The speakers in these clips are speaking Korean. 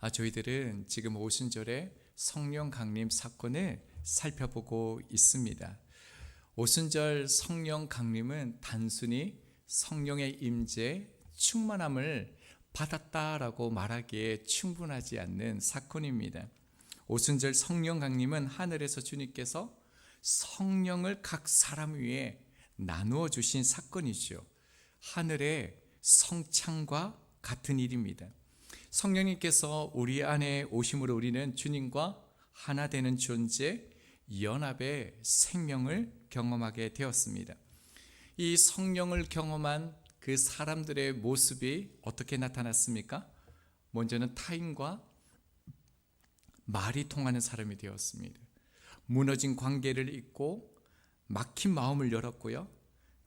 저희들은 지금 오순절에 성령 강림 사건을 살펴보고 있습니다. 오순절 성령 강림은 단순히 성령의 임재, 충만함을 받았다라고 말하기에 충분하지 않는 사건입니다. 오순절 성령 강림은 하늘에서 주님께서 성령을 각 사람 위에 나누어 주신 사건이죠. 하늘의 성창과 같은 일입니다. 성령님께서 우리 안에 오심으로 우리는 주님과 하나 되는 존재, 연합의 생명을 경험하게 되었습니다. 이 성령을 경험한 그 사람들의 모습이 어떻게 나타났습니까? 먼저는 타인과 말이 통하는 사람이 되었습니다. 무너진 관계를 잇고 막힌 마음을 열었고요.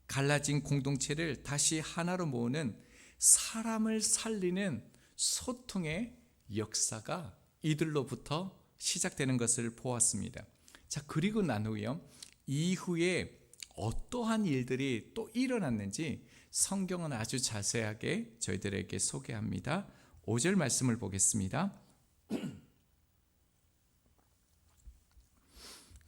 갈라진 공동체를 다시 하나로 모으는 사람을 살리는 소통의 역사가 이들로부터 시작되는 것을 보았습니다. 자, 그리고 난 후에요, 이후에 어떠한 일들이 또 일어났는지 성경은 아주 자세하게 저희들에게 소개합니다. 5절 말씀을 보겠습니다.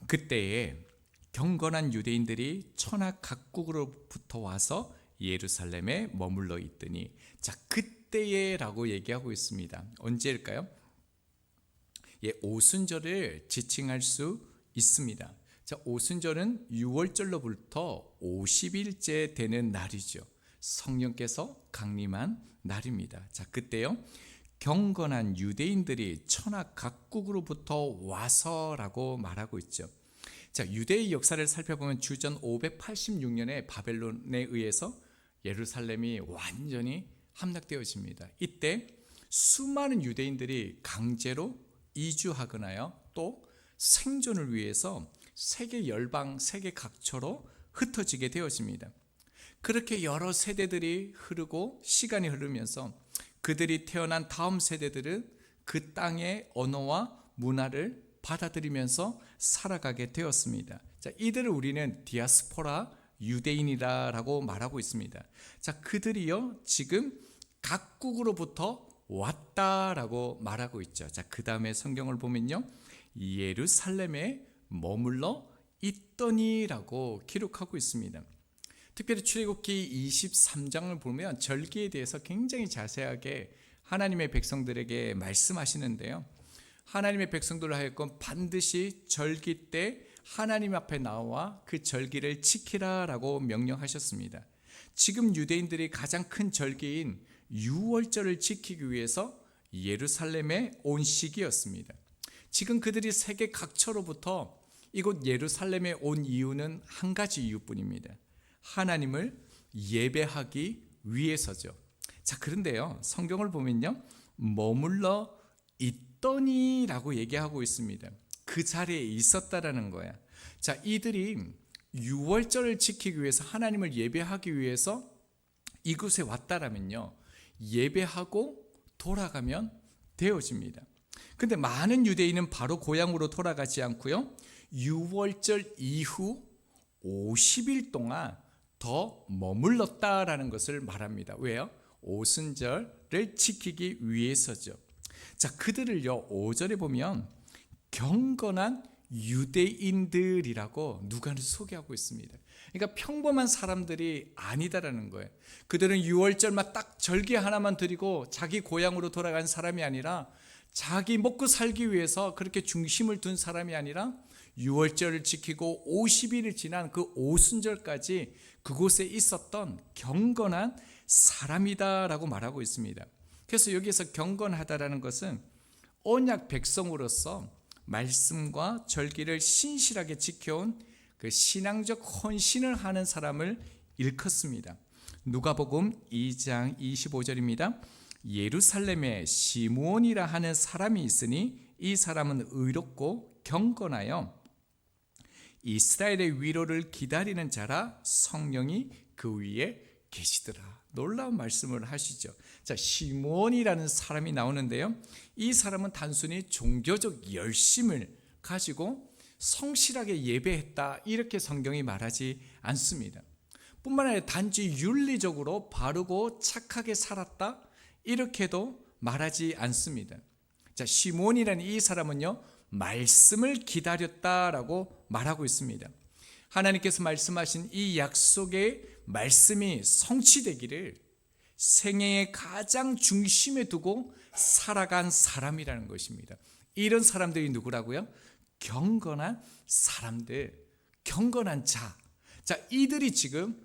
그때에 경건한 유대인들이 천하 각국으로부터 와서 예루살렘에 머물러 있더니, 자, 그때에 라고 얘기하고 있습니다. 언제일까요? 오순절을 지칭할 수 있습니다. 자, 오순절은 6월절로부터 50일째 되는 날이죠. 성령께서 강림한 날입니다. 자, 그때요, 경건한 유대인들이 천하 각국으로부터 와서라고 말하고 있죠. 자, 유대의 역사를 살펴보면 주전 586년에 바벨론에 의해서 예루살렘이 완전히 함락되어집니다. 이때 수많은 유대인들이 강제로 이주하거나요, 또 생존을 위해서 세계 열방, 세계 각처로 흩어지게 되어집니다. 그렇게 여러 세대들이 흐르고 시간이 흐르면서 그들이 태어난 다음 세대들은 그 땅의 언어와 문화를 받아들이면서 살아가게 되었습니다. 자, 이들을 우리는 디아스포라 유대인이라고 말하고 있습니다. 자, 그들이요, 지금 각국으로부터 왔다라고 말하고 있죠. 자, 그 다음에 성경을 보면요, 예루살렘에 머물러 있더니라고 기록하고 있습니다. 특별히 출애굽기 23장을 보면 절기에 대해서 굉장히 자세하게 하나님의 백성들에게 말씀하시는데요, 하나님의 백성들을 하여금 반드시 절기 때 하나님 앞에 나와 그 절기를 지키라라고 명령하셨습니다. 지금 유대인들이 가장 큰 절기인 유월절을 지키기 위해서 예루살렘에 온 시기였습니다. 지금 그들이 세계 각처로부터 이곳 예루살렘에 온 이유는 한 가지 이유뿐입니다. 하나님을 예배하기 위해서죠. 자, 그런데요, 성경을 보면요, 머물러 있더니라고 얘기하고 있습니다. 그 자리에 있었다라는 거야. 자, 이들이 유월절을 지키기 위해서, 하나님을 예배하기 위해서 이곳에 왔다라면요, 예배하고 돌아가면 되어집니다. 근데 많은 유대인은 바로 고향으로 돌아가지 않고요, 유월절 이후 50일 동안 더 머물렀다라는 것을 말합니다. 왜요? 오순절을 지키기 위해서죠. 자, 그들을요, 5절에 보면 경건한 유대인들이라고 누가는 소개하고 있습니다. 그러니까 평범한 사람들이 아니다라는 거예요. 그들은 6월절만 딱 절기 하나만 드리고 자기 고향으로 돌아간 사람이 아니라, 자기 먹고 살기 위해서 그렇게 중심을 둔 사람이 아니라 6월절을 지키고 50일을 지난 그 오순절까지 그곳에 있었던 경건한 사람이다라고 말하고 있습니다. 그래서 여기에서 경건하다라는 것은 언약 백성으로서 말씀과 절기를 신실하게 지켜온 그 신앙적 헌신을 하는 사람을 일컫습니다. 누가복음 2장 25절입니다. 예루살렘에 시므온이라 하는 사람이 있으니 이 사람은 의롭고 경건하여 이스라엘의 위로를 기다리는 자라, 성령이 그 위에 계시더라. 놀라운 말씀을 하시죠. 자, 시므온이라는 사람이 나오는데요, 이 사람은 단순히 종교적 열심을 가지고 성실하게 예배했다, 이렇게 성경이 말하지 않습니다. 뿐만 아니라 단지 윤리적으로 바르고 착하게 살았다, 이렇게도 말하지 않습니다. 자, 시몬이라는 이 사람은요, 말씀을 기다렸다라고 말하고 있습니다. 하나님께서 말씀하신 이 약속의 말씀이 성취되기를 생애의 가장 중심에 두고 살아간 사람이라는 것입니다. 이런 사람들이 누구라고요? 경건한 사람들, 경건한 자. 자, 이들이 지금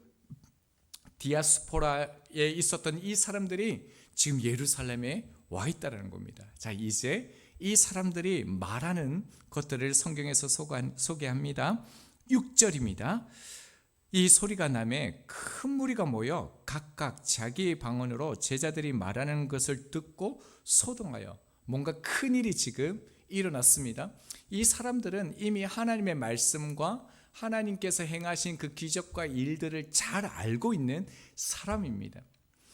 디아스포라에 있었던 이 사람들이 지금 예루살렘에 와 있다는 겁니다. 자, 이제 이 사람들이 말하는 것들을 성경에서 소개합니다. 6절입니다. 이 소리가 나매 큰 무리가 모여 각각 자기의 방언으로 제자들이 말하는 것을 듣고 소동하여, 뭔가 큰일이 지금 일어났습니다. 이 사람들은 이미 하나님의 말씀과 하나님께서 행하신 그 기적과 일들을 잘 알고 있는 사람입니다.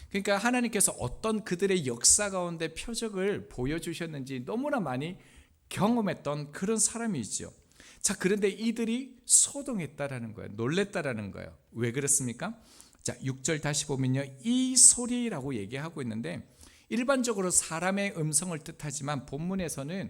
그러니까 하나님께서 어떤 그들의 역사 가운데 표적을 보여주셨는지 너무나 많이 경험했던 그런 사람이죠. 자, 그런데 이들이 소동했다라는 거예요. 놀랬다라는 거예요. 왜 그렇습니까? 자, 6절 다시 보면요, 이 소리라고 얘기하고 있는데 일반적으로 사람의 음성을 뜻하지만 본문에서는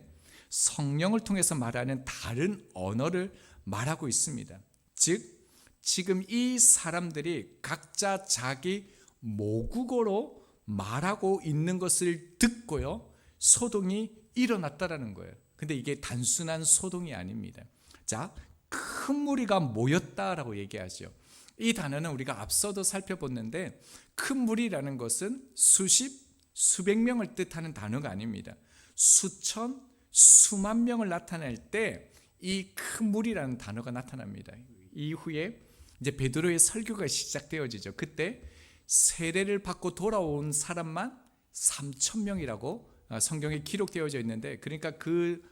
성령을 통해서 말하는 다른 언어를 말하고 있습니다. 즉, 지금 이 사람들이 각자 자기 모국어로 말하고 있는 것을 듣고요, 소동이 일어났다라는 거예요. 근데 이게 단순한 소동이 아닙니다. 자, 큰 무리가 모였다라고 얘기하죠. 이 단어는 우리가 앞서도 살펴봤는데 큰 무리라는 것은 수십, 수백 명을 뜻하는 단어가 아닙니다. 수천, 수만 명을 나타낼 때 이 큰 무리라는 단어가 나타납니다. 이후에 이제 베드로의 설교가 시작되어지죠. 그때 세례를 받고 돌아온 사람만 3,000명이라고 성경에 기록되어져 있는데, 그러니까 그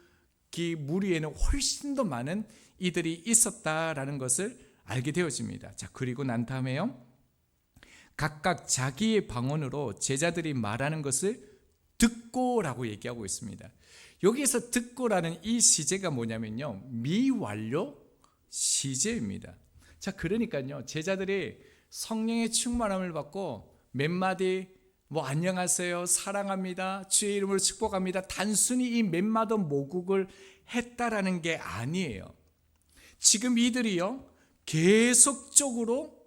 무리에는 훨씬 더 많은 이들이 있었다라는 것을 알게 되어집니다. 자, 그리고 난 다음에요, 각각 자기의 방언으로 제자들이 말하는 것을 듣고라고 얘기하고 있습니다. 여기에서 듣고라는 이 시제가 뭐냐면요, 미완료 시제입니다. 자, 그러니까요, 제자들이 성령의 충만함을 받고 몇 마디 안녕하세요, 사랑합니다, 주의 이름으로 축복합니다, 단순히 이 몇 마디 모국을 했다라는 게 아니에요. 지금 이들이요, 계속적으로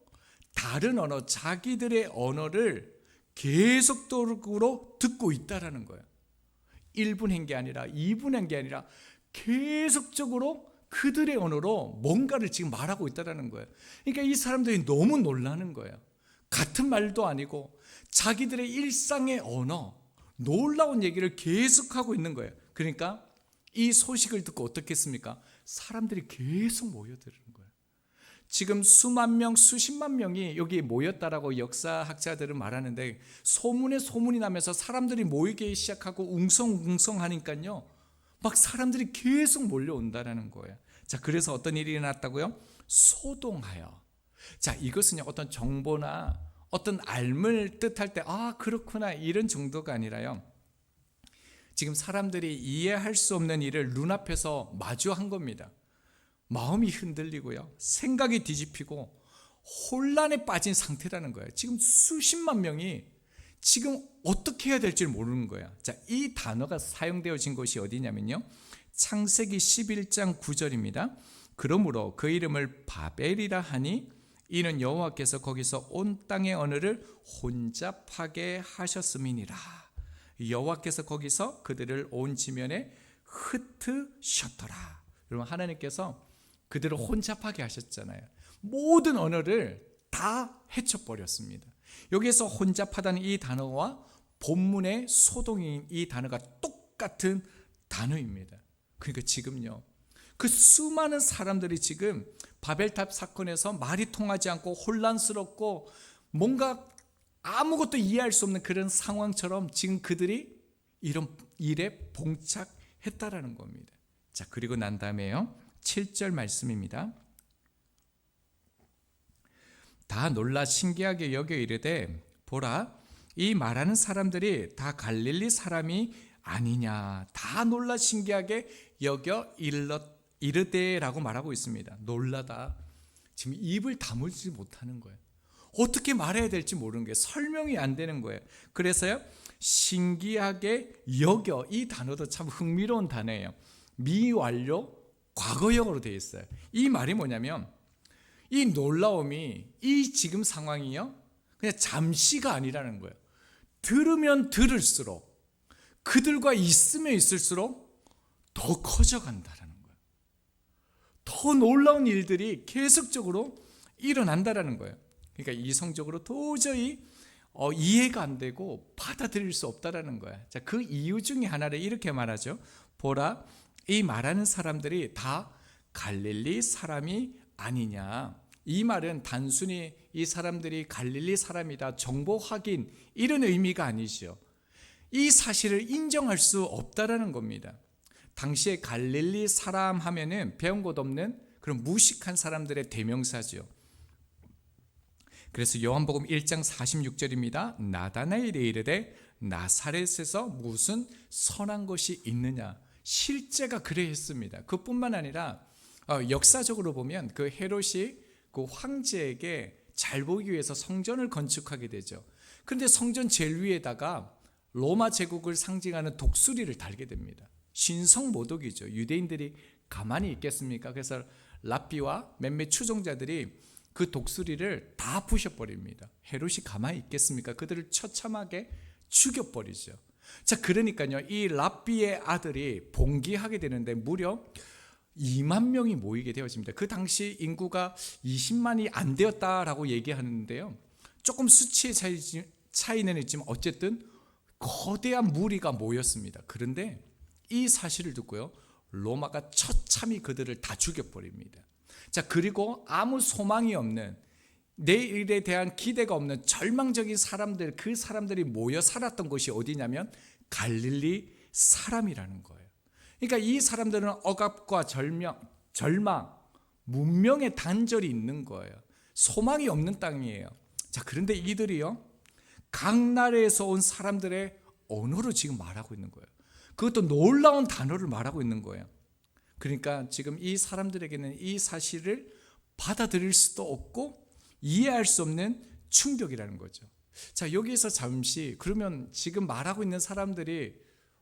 다른 언어, 자기들의 언어를 계속적으로 듣고 있다라는 거예요. 1분 한 게 아니라 2분 한 게 아니라 계속적으로 그들의 언어로 뭔가를 지금 말하고 있다는 거예요. 그러니까 이 사람들이 너무 놀라는 거예요. 같은 말도 아니고 자기들의 일상의 언어, 놀라운 얘기를 계속하고 있는 거예요. 그러니까 이 소식을 듣고 어떻겠습니까? 사람들이 계속 모여드는 거예요. 지금 수만 명, 수십만 명이 여기 모였다라고 역사학자들은 말하는데, 소문에 소문이 나면서 사람들이 모이기 시작하고 웅성웅성하니까요, 막 사람들이 계속 몰려온다라는 거예요. 자, 그래서 어떤 일이 일어났다고요? 소동하여. 자, 이것은 어떤 정보나 어떤 알을 뜻할 때 그렇구나 이런 정도가 아니라요, 지금 사람들이 이해할 수 없는 일을 눈앞에서 마주한 겁니다. 마음이 흔들리고요, 생각이 뒤집히고 혼란에 빠진 상태라는 거예요. 지금 수십만 명이 지금 어떻게 해야 될지 모르는 거예요. 자, 이 단어가 사용되어진 곳이 어디냐면요, 창세기 11장 9절입니다. 그러므로 그 이름을 바벨이라 하니 이는 여호와께서 거기서 온 땅의 언어를 혼잡하게 하셨음이니라. 여호와께서 거기서 그들을 온 지면에 흩으셨더라. 여러분, 하나님께서 그들을 혼잡하게 하셨잖아요. 모든 언어를 다 헤쳐버렸습니다. 여기에서 혼잡하다는 이 단어와 본문의 소동인 이 단어가 똑같은 단어입니다. 그러니까 지금요, 그 수많은 사람들이 지금 바벨탑 사건에서 말이 통하지 않고 혼란스럽고 뭔가 아무것도 이해할 수 없는 그런 상황처럼 지금 그들이 이런 일에 봉착했다라는 겁니다. 자, 그리고 난 다음에요, 7절 말씀입니다. 다 놀라 신기하게 여겨 이르되 보라, 이 말하는 사람들이 다 갈릴리 사람이 아니냐. 다 놀라 신기하게 여겨 이르되라고 말하고 있습니다. 놀라다. 지금 입을 다물지 못하는 거예요. 어떻게 말해야 될지 모르는 거예요. 설명이 안 되는 거예요. 그래서요, 신기하게 여겨. 이 단어도 참 흥미로운 단어예요. 미완료 과거형으로 되어 있어요. 이 말이 뭐냐면 이 놀라움이 이 지금 상황이요 그냥 잠시가 아니라는 거예요. 들으면 들을수록 그들과 있으면 있을수록 더 커져간다라는 거예요. 더 놀라운 일들이 계속적으로 일어난다라는 거예요. 그러니까 이성적으로 도저히 이해가 안 되고 받아들일 수 없다라는 거야. 자, 그 이유 중에 하나를 이렇게 말하죠. 보라, 이 말하는 사람들이 다 갈릴리 사람이 아니냐. 이 말은 단순히 이 사람들이 갈릴리 사람이다, 정보 확인 이런 의미가 아니죠. 이 사실을 인정할 수 없다라는 겁니다. 당시에 갈릴리 사람 하면은 배운 것 없는 그런 무식한 사람들의 대명사죠. 그래서 요한복음 1장 46절입니다. 나다나엘이 이르되 나사렛에서 무슨 선한 것이 있느냐. 실제가 그래 했습니다. 그뿐만 아니라 역사적으로 보면 그 헤롯이 그 황제에게 잘 보기 위해서 성전을 건축하게 되죠. 그런데 성전 제일 위에다가 로마 제국을 상징하는 독수리를 달게 됩니다. 신성모독이죠. 유대인들이 가만히 있겠습니까? 그래서 랍비와 몇몇 추종자들이 그 독수리를 다 부셔버립니다. 헤롯이 가만히 있겠습니까? 그들을 처참하게 죽여버리죠. 자, 그러니까요, 이 랍비의 아들이 봉기하게 되는데 무려 2만 명이 모이게 되어집니다. 그 당시 인구가 20만이 안 되었다라고 얘기하는데요, 조금 수치의 차이는 있지만 어쨌든 거대한 무리가 모였습니다. 그런데 이 사실을 듣고요, 로마가 처참히 그들을 다 죽여버립니다. 자, 그리고 아무 소망이 없는, 내일에 대한 기대가 없는 절망적인 사람들, 그 사람들이 모여 살았던 곳이 어디냐면 갈릴리 사람이라는 거예요. 그러니까 이 사람들은 억압과 절망, 문명의 단절이 있는 거예요. 소망이 없는 땅이에요. 자, 그런데 이들이요, 각 나라에서 온 사람들의 언어로 지금 말하고 있는 거예요. 그것도 놀라운 단어를 말하고 있는 거예요. 그러니까 지금 이 사람들에게는 이 사실을 받아들일 수도 없고 이해할 수 없는 충격이라는 거죠. 자, 여기서 잠시, 그러면 지금 말하고 있는 사람들이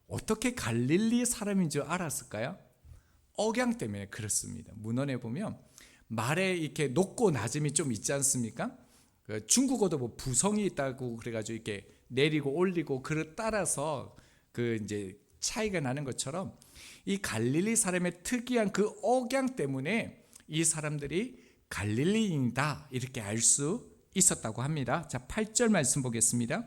어떻게 갈릴리 사람인 줄 알았을까요? 억양 때문에 그렇습니다. 문헌에 보면 말에 이렇게 높고 낮음이 좀 있지 않습니까? 중국어도 뭐 부성이 있다고 그래가지고 이렇게 내리고 올리고 그를 따라서 그 이제 차이가 나는 것처럼 이 갈릴리 사람의 특이한 그 억양 때문에 이 사람들이 갈릴리인이다 이렇게 알 수 있었다고 합니다. 자, 8절 말씀 보겠습니다.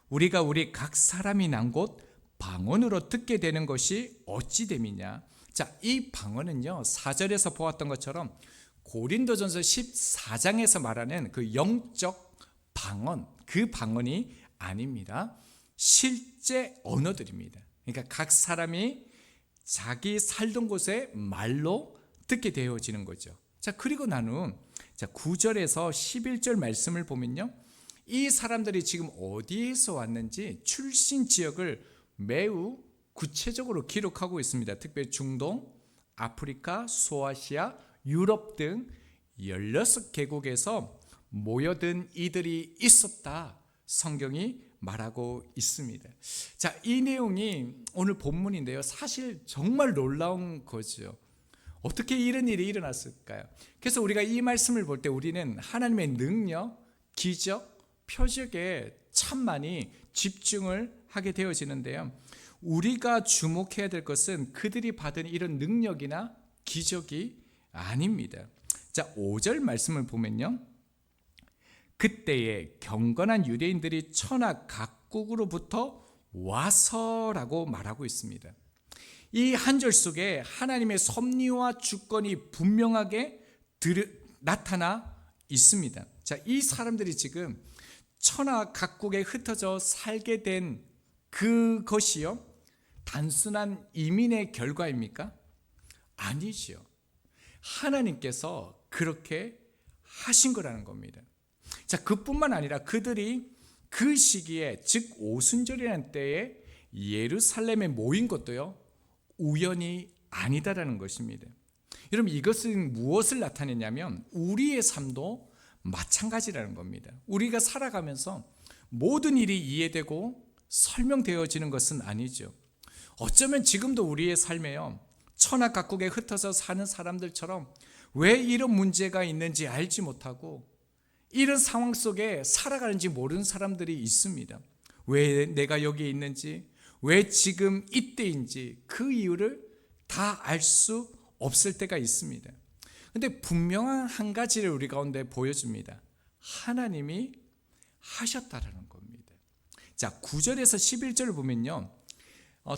우리가 우리 각 사람이 난 곳 방언으로 듣게 되는 것이 어찌 됨이냐. 자, 이 방언은요, 4절에서 보았던 것처럼 고린도전서 14장에서 말하는 그 영적 방언, 그 방언이 아닙니다. 실제 언어들입니다. 그러니까 각 사람이 자기 살던 곳의 말로 듣게 되어지는 거죠. 자, 그리고 난 후 9절에서 11절 말씀을 보면요, 이 사람들이 지금 어디에서 왔는지 출신 지역을 매우 구체적으로 기록하고 있습니다. 특별히 중동, 아프리카, 소아시아, 유럽 등 16개국에서 모여든 이들이 있었다, 성경이 말하고 있습니다. 자, 이 내용이 오늘 본문인데요, 사실 정말 놀라운 거죠. 어떻게 이런 일이 일어났을까요? 그래서 우리가 이 말씀을 볼 때 우리는 하나님의 능력, 기적, 표적에 참 많이 집중을 하게 되어지는데요, 우리가 주목해야 될 것은 그들이 받은 이런 능력이나 기적이 아닙니다. 자, 5절 말씀을 보면요, 그때에 경건한 유대인들이 천하 각국으로부터 와서라고 말하고 있습니다. 이 한 절 속에 하나님의 섭리와 주권이 분명하게 나타나 있습니다. 자, 이 사람들이 지금 천하 각국에 흩어져 살게 된 그것이요, 단순한 이민의 결과입니까? 아니죠. 하나님께서 그렇게 하신 거라는 겁니다. 자, 그뿐만 아니라 그들이 그 시기에, 즉 오순절이라는 때에 예루살렘에 모인 것도요, 우연이 아니다라는 것입니다. 여러분, 이것은 무엇을 나타내냐면 우리의 삶도 마찬가지라는 겁니다. 우리가 살아가면서 모든 일이 이해되고 설명되어지는 것은 아니죠. 어쩌면 지금도 우리의 삶에요, 천하각국에 흩어져 사는 사람들처럼 왜 이런 문제가 있는지 알지 못하고 이런 상황 속에 살아가는지 모르는 사람들이 있습니다. 왜 내가 여기에 있는지, 왜 지금 이때인지 그 이유를 다 알 수 없을 때가 있습니다. 그런데 분명한 한 가지를 우리 가운데 보여줍니다. 하나님이 하셨다라는 겁니다. 자, 9절에서 11절을 보면요,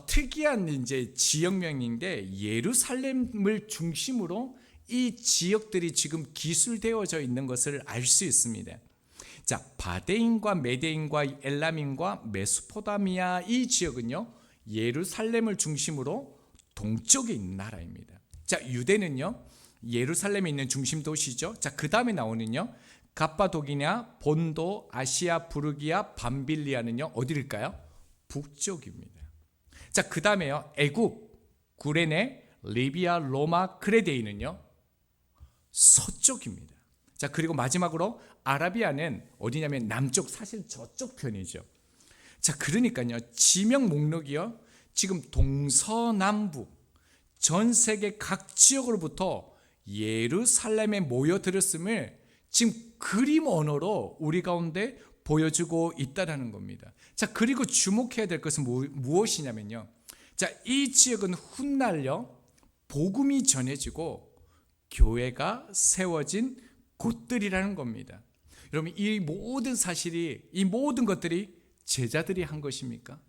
특이한 이제 지역명인데 예루살렘을 중심으로 이 지역들이 지금 기술되어져 있는 것을 알 수 있습니다. 자, 바데인과 메데인과 엘람인과 메소포타미아 이 지역은요, 예루살렘을 중심으로 동쪽에 있는 나라입니다. 자, 유대는요, 예루살렘에 있는 중심 도시죠. 자, 그 다음에 나오는요, 갑바도기냐, 본도, 아시아, 부르기아, 밤빌리아는요, 어디일까요? 북쪽입니다. 자, 그 다음에요, 애굽, 구레네, 리비아, 로마, 크레데이는요, 서쪽입니다. 자, 그리고 마지막으로 아라비아는 어디냐면 남쪽, 사실 저쪽 편이죠. 자, 그러니까요, 지명 목록이요, 지금 동서남북 전 세계 각 지역으로부터 예루살렘에 모여들었음을 지금 그림 언어로 우리 가운데 보여주고 있다는 겁니다. 자, 그리고 주목해야 될 것은 무엇이냐면요, 자, 이 지역은 훗날요 복음이 전해지고 교회가 세워진 곳들이라는 겁니다. 여러분, 이 모든 사실이, 이 모든 것들이 제자들이 한 것입니까?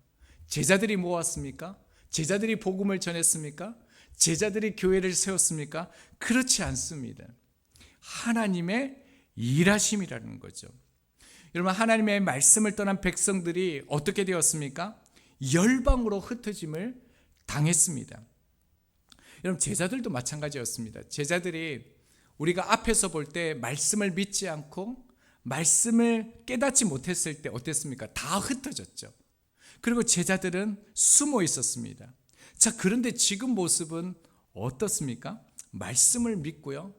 제자들이 모았습니까? 제자들이 복음을 전했습니까? 제자들이 교회를 세웠습니까? 그렇지 않습니다. 하나님의 일하심이라는 거죠. 여러분, 하나님의 말씀을 떠난 백성들이 어떻게 되었습니까? 열방으로 흩어짐을 당했습니다. 여러분, 제자들도 마찬가지였습니다. 제자들이 우리가 앞에서 볼 때 말씀을 믿지 않고 말씀을 깨닫지 못했을 때 어땠습니까? 다 흩어졌죠. 그리고 제자들은 숨어 있었습니다. 자, 그런데 지금 모습은 어떻습니까? 말씀을 믿고요,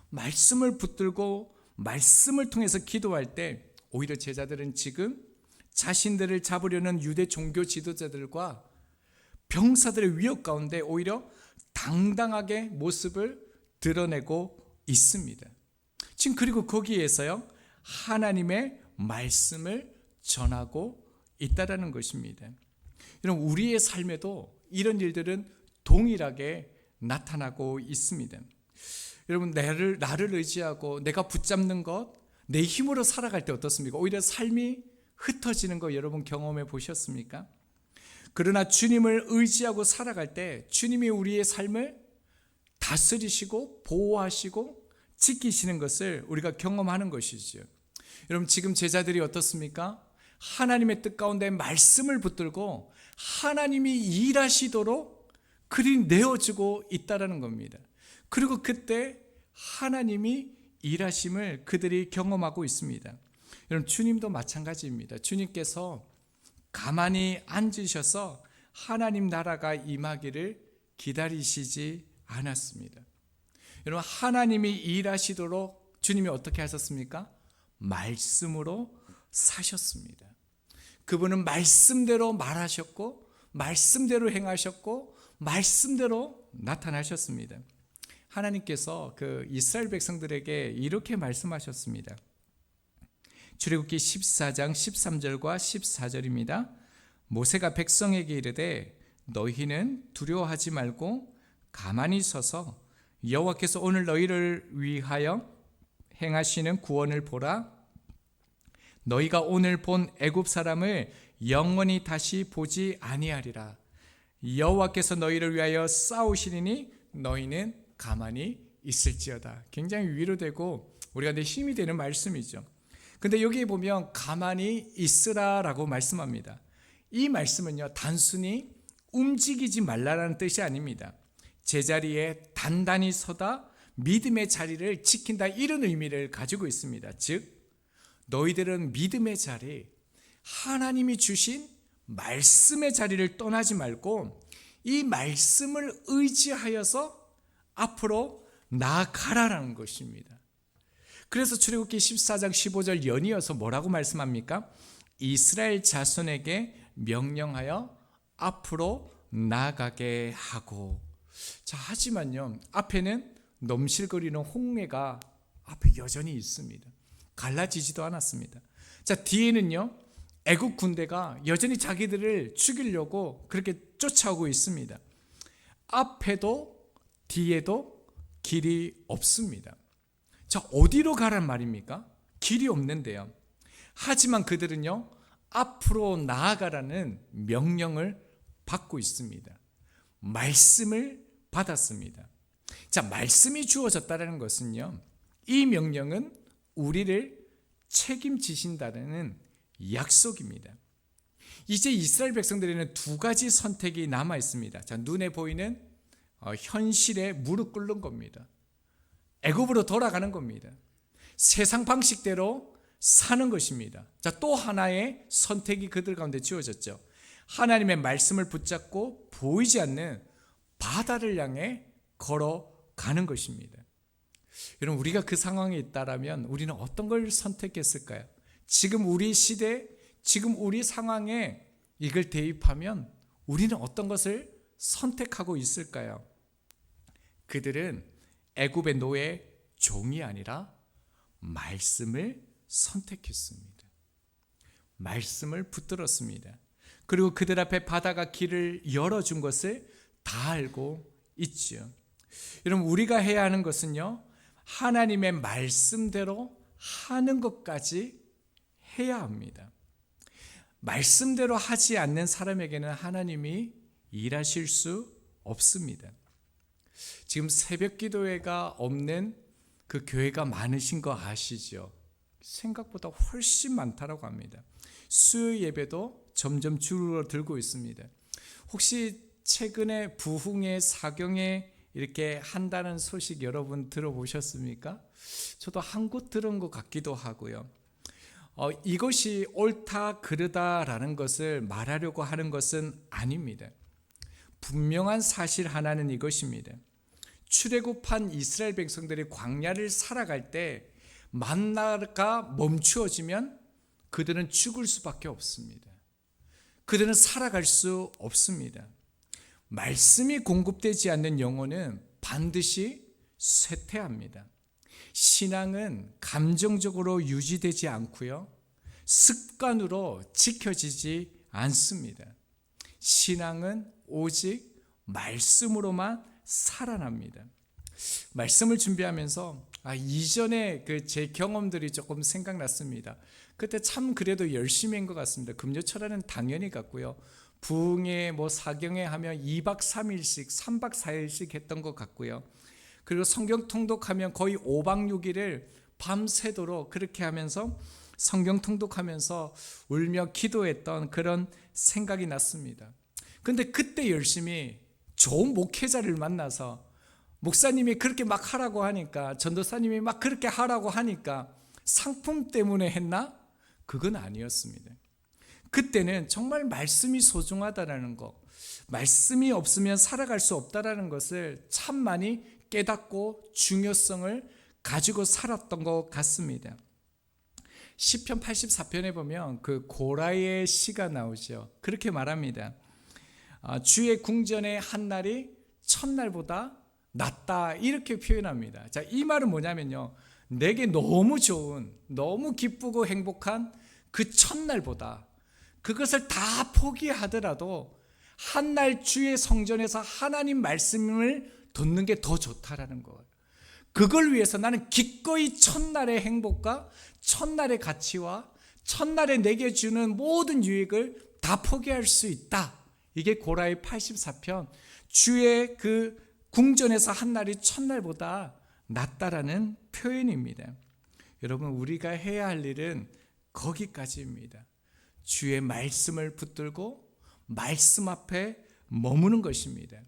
말씀을 붙들고 말씀을 통해서 기도할 때 오히려 제자들은 지금 자신들을 잡으려는 유대 종교 지도자들과 병사들의 위협 가운데 오히려 당당하게 모습을 드러내고 있습니다. 지금 그리고 거기에서요, 하나님의 말씀을 전하고 있다라는 것입니다. 여러분, 우리의 삶에도 이런 일들은 동일하게 나타나고 있습니다. 여러분, 나를 의지하고 내가 붙잡는 것, 내 힘으로 살아갈 때 어떻습니까? 오히려 삶이 흩어지는 거 여러분 경험해 보셨습니까? 그러나 주님을 의지하고 살아갈 때 주님이 우리의 삶을 다스리시고 보호하시고 지키시는 것을 우리가 경험하는 것이죠. 여러분, 지금 제자들이 어떻습니까? 하나님의 뜻 가운데 말씀을 붙들고 하나님이 일하시도록 그리 내어주고 있다는 겁니다. 그리고 그때 하나님이 일하심을 그들이 경험하고 있습니다. 여러분, 주님도 마찬가지입니다. 주님께서 가만히 앉으셔서 하나님 나라가 임하기를 기다리시지 않았습니다. 여러분, 하나님이 일하시도록 주님이 어떻게 하셨습니까? 말씀으로 사셨습니다. 그분은 말씀대로 말하셨고 말씀대로 행하셨고 말씀대로 나타나셨습니다. 하나님께서 그 이스라엘 백성들에게 이렇게 말씀하셨습니다. 출애굽기 14장 13절과 14절입니다. 모세가 백성에게 이르되 너희는 두려워하지 말고 가만히 서서 여호와께서 오늘 너희를 위하여 행하시는 구원을 보라. 너희가 오늘 본 애굽 사람을 영원히 다시 보지 아니하리라. 여호와께서 너희를 위하여 싸우시리니 너희는 가만히 있을지어다. 굉장히 위로되고 우리가 내 힘이 되는 말씀이죠. 근데 여기에 보면 가만히 있으라라고 말씀합니다. 이 말씀은요, 단순히 움직이지 말라라는 뜻이 아닙니다. 제자리에 단단히 서다 믿음의 자리를 지킨다, 이런 의미를 가지고 있습니다. 즉, 너희들은 믿음의 자리, 하나님이 주신 말씀의 자리를 떠나지 말고 이 말씀을 의지하여서 앞으로 나아가라는 것입니다. 그래서 출애굽기 14장 15절 연이어서 뭐라고 말씀합니까? 이스라엘 자손에게 명령하여 앞으로 나아가게 하고. 자, 하지만요, 앞에는 넘실거리는 홍해가 앞에 여전히 있습니다. 갈라지지도 않았습니다. 자, 뒤에는요, 애국 군대가 여전히 자기들을 죽이려고 그렇게 쫓아오고 있습니다. 앞에도 뒤에도 길이 없습니다. 자, 어디로 가란 말입니까? 길이 없는데요. 하지만 그들은요, 앞으로 나아가라는 명령을 받고 있습니다. 말씀을 받았습니다. 자, 말씀이 주어졌다는 것은요, 이 명령은 우리를 책임지신다는 약속입니다. 이제 이스라엘 백성들에는 두 가지 선택이 남아 있습니다. 자, 눈에 보이는 현실에 무릎 꿇는 겁니다. 애굽으로 돌아가는 겁니다. 세상 방식대로 사는 것입니다. 자, 또 하나의 선택이 그들 가운데 주어졌죠. 하나님의 말씀을 붙잡고 보이지 않는 바다를 향해 걸어가는 것입니다. 여러분, 우리가 그 상황에 있다라면 우리는 어떤 걸 선택했을까요? 지금 우리 시대, 지금 우리 상황에 이걸 대입하면 우리는 어떤 것을 선택하고 있을까요? 그들은 애굽의 노예 종이 아니라 말씀을 선택했습니다. 말씀을 붙들었습니다. 그리고 그들 앞에 바다가 길을 열어준 것을 다 알고 있죠. 여러분, 우리가 해야 하는 것은요, 하나님의 말씀대로 하는 것까지 해야 합니다. 말씀대로 하지 않는 사람에게는 하나님이 일하실 수 없습니다. 지금 새벽 기도회가 없는 그 교회가 많으신 거 아시죠? 생각보다 훨씬 많다라고 합니다. 수요 예배도 점점 줄어들고 있습니다. 혹시 최근에 부흥회 사경회 이렇게 한다는 소식 여러분 들어보셨습니까? 저도 한 곳 들은 것 같기도 하고요. 이것이 옳다 그르다라는 것을 말하려고 하는 것은 아닙니다. 분명한 사실 하나는 이것입니다. 출애굽한 이스라엘 백성들이 광야를 살아갈 때 만나가 멈추어지면 그들은 죽을 수밖에 없습니다. 그들은 살아갈 수 없습니다. 말씀이 공급되지 않는 영혼은 반드시 쇠퇴합니다. 신앙은 감정적으로 유지되지 않고요, 습관으로 지켜지지 않습니다. 신앙은 오직 말씀으로만 살아납니다. 말씀을 준비하면서 이전에 제 경험들이 조금 생각났습니다. 그때 참 그래도 열심히 한 것 같습니다. 금요철에는 당연히 갔고요. 부흥회 사경회 하면 2박 3일씩 3박 4일씩 했던 것 같고요. 그리고 성경 통독하면 거의 5박 6일을 밤새도록 그렇게 하면서 성경 통독하면서 울며 기도했던 그런 생각이 났습니다. 근데 그때 열심히 좋은 목회자를 만나서 목사님이 그렇게 막 하라고 하니까, 전도사님이 막 그렇게 하라고 하니까 상품 때문에 했나? 그건 아니었습니다. 그때는 정말 말씀이 소중하다라는 것, 말씀이 없으면 살아갈 수 없다라는 것을 참 많이 깨닫고 중요성을 가지고 살았던 것 같습니다. 시편 84편에 보면 그 고라의 시가 나오죠. 그렇게 말합니다. 주의 궁전의 한 날이 첫날보다 낫다, 이렇게 표현합니다. 자, 이 말은 뭐냐면요, 내게 너무 좋은, 너무 기쁘고 행복한 그 첫날보다 그것을 다 포기하더라도 한날 주의 성전에서 하나님 말씀을 듣는 게 더 좋다라는 거예요. 그걸 위해서 나는 기꺼이 첫날의 행복과 첫날의 가치와 첫날에 내게 주는 모든 유익을 다 포기할 수 있다. 이게 고라의 84편, 주의 그 궁전에서 한 날이 첫날보다 낫다라는 표현입니다. 여러분, 우리가 해야 할 일은 거기까지입니다. 주의 말씀을 붙들고 말씀 앞에 머무는 것입니다.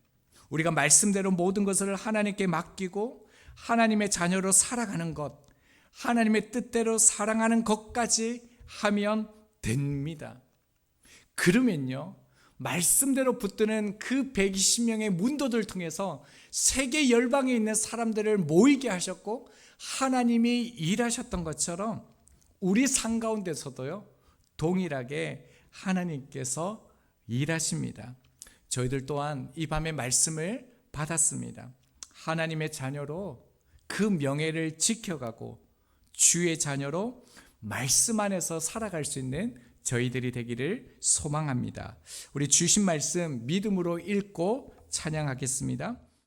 우리가 말씀대로 모든 것을 하나님께 맡기고 하나님의 자녀로 살아가는 것, 하나님의 뜻대로 사랑하는 것까지 하면 됩니다. 그러면요, 말씀대로 붙드는 그 120명의 문도들 통해서 세계 열방에 있는 사람들을 모이게 하셨고 하나님이 일하셨던 것처럼 우리 삶 가운데서도요, 동일하게 하나님께서 일하십니다. 저희들 또한 이 밤에 말씀을 받았습니다. 하나님의 자녀로 그 명예를 지켜가고 주의 자녀로 말씀 안에서 살아갈 수 있는 저희들이 되기를 소망합니다. 우리 주신 말씀 믿음으로 읽고 찬양하겠습니다.